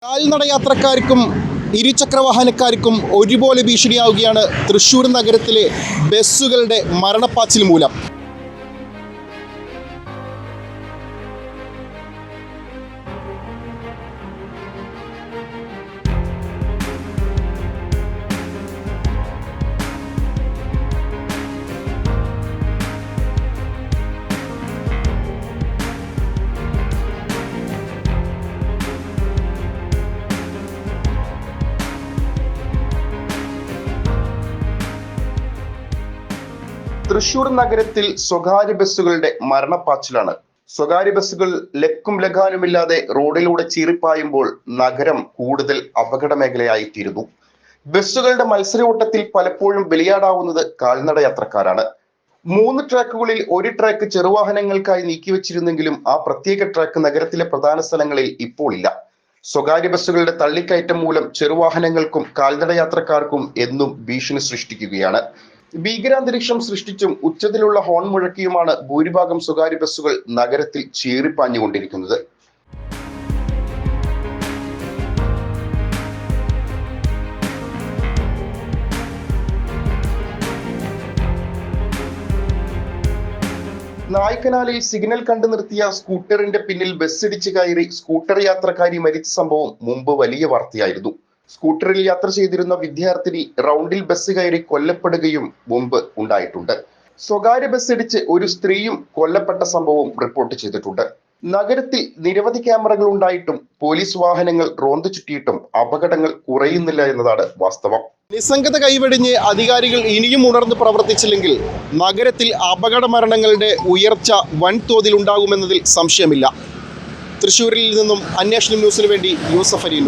കാൽനടയാത്രക്കാർക്കും ഇരുചക്രവാഹനക്കാർക്കും ഒരുപോലെ ഭീഷണിയാവുകയാണ് തൃശ്ശൂർ നഗരത്തിലെ ബസ്സുകളുടെ മരണപ്പാച്ചിൽ മൂലം. തൃശ്ശൂർ നഗരത്തിൽ സ്വകാര്യ ബസ്സുകളുടെ മരണപ്പാച്ചിലാണ്. സ്വകാര്യ ബസ്സുകൾ ലക്കും ലഗാനുമില്ലാതെ റോഡിലൂടെ ചീറിപ്പായുമ്പോൾ നഗരം കൂടുതൽ അപകട മേഖലയായിത്തീരുന്നു. ബസ്സുകളുടെ മത്സരോട്ടത്തിൽ പലപ്പോഴും ബലിയാടാവുന്നത് കാൽനടയാത്രക്കാരാണ്. 3 ട്രാക്കുകളിൽ ഒരു ട്രാക്ക് ചെറുവാഹനങ്ങൾക്കായി നീക്കിവെച്ചിരുന്നെങ്കിലും ആ പ്രത്യേക ട്രാക്ക് നഗരത്തിലെ പ്രധാന സ്ഥലങ്ങളിൽ ഇപ്പോൾ ഇല്ല. സ്വകാര്യ ബസ്സുകളുടെ തള്ളിക്കയറ്റം മൂലം ചെറുവാഹനങ്ങൾക്കും കാൽനടയാത്രക്കാർക്കും എന്നും ഭീഷണി സൃഷ്ടിക്കുകയാണ്. ഭീകരാന്തരീക്ഷം സൃഷ്ടിച്ചും ഉച്ചത്തിലുള്ള ഹോൺ മുഴക്കിയുമാണ് ഭൂരിഭാഗം സ്വകാര്യ ബസ്സുകൾ നഗരത്തിൽ ചീറിപ്പാഞ്ഞുകൊണ്ടിരിക്കുന്നത്. നായ്ക്കനാലിൽ സിഗ്നൽ കണ്ടു നിർത്തിയ സ്കൂട്ടറിന്റെ പിന്നിൽ ബസ്സിടിച്ച് കയറി സ്കൂട്ടർ യാത്രക്കാരി മരിച്ച സംഭവം മുമ്പ് വലിയ വാർത്തയായിരുന്നു. സ്കൂട്ടറിൽ യാത്ര ചെയ്തിരുന്ന വിദ്യാർത്ഥിനി റൗണ്ടിൽ ബസ് കയറി കൊല്ലപ്പെടുകയും മുമ്പ് ഉണ്ടായിട്ടുണ്ട്. സ്വകാര്യ ബസ് ഇടിച്ച് ഒരു സ്ത്രീയും കൊല്ലപ്പെട്ട സംഭവവും റിപ്പോർട്ട് ചെയ്തിട്ടുണ്ട്. നഗരത്തിൽ നിരവധി ക്യാമറകൾ ഉണ്ടായിട്ടും പോലീസ് വാഹനങ്ങൾ റോന്തു ചുറ്റിയിട്ടും അപകടങ്ങൾ കുറയുന്നില്ല എന്നതാണ് വാസ്തവം. നിസ്സംഗത കൈവെടിഞ്ഞ് അധികാരികൾ ഇനിയും ഉണർന്ന് പ്രവർത്തിച്ചില്ലെങ്കിൽ നഗരത്തിൽ അപകട മരണങ്ങളുടെ ഉയർച്ച വൻതോതിൽ ഉണ്ടാകുമെന്നതിൽ സംശയമില്ല. തൃശ്ശൂരിൽ നിന്നും അന്വേഷണം ന്യൂസിനു വേണ്ടി യൂസഫ് അലി.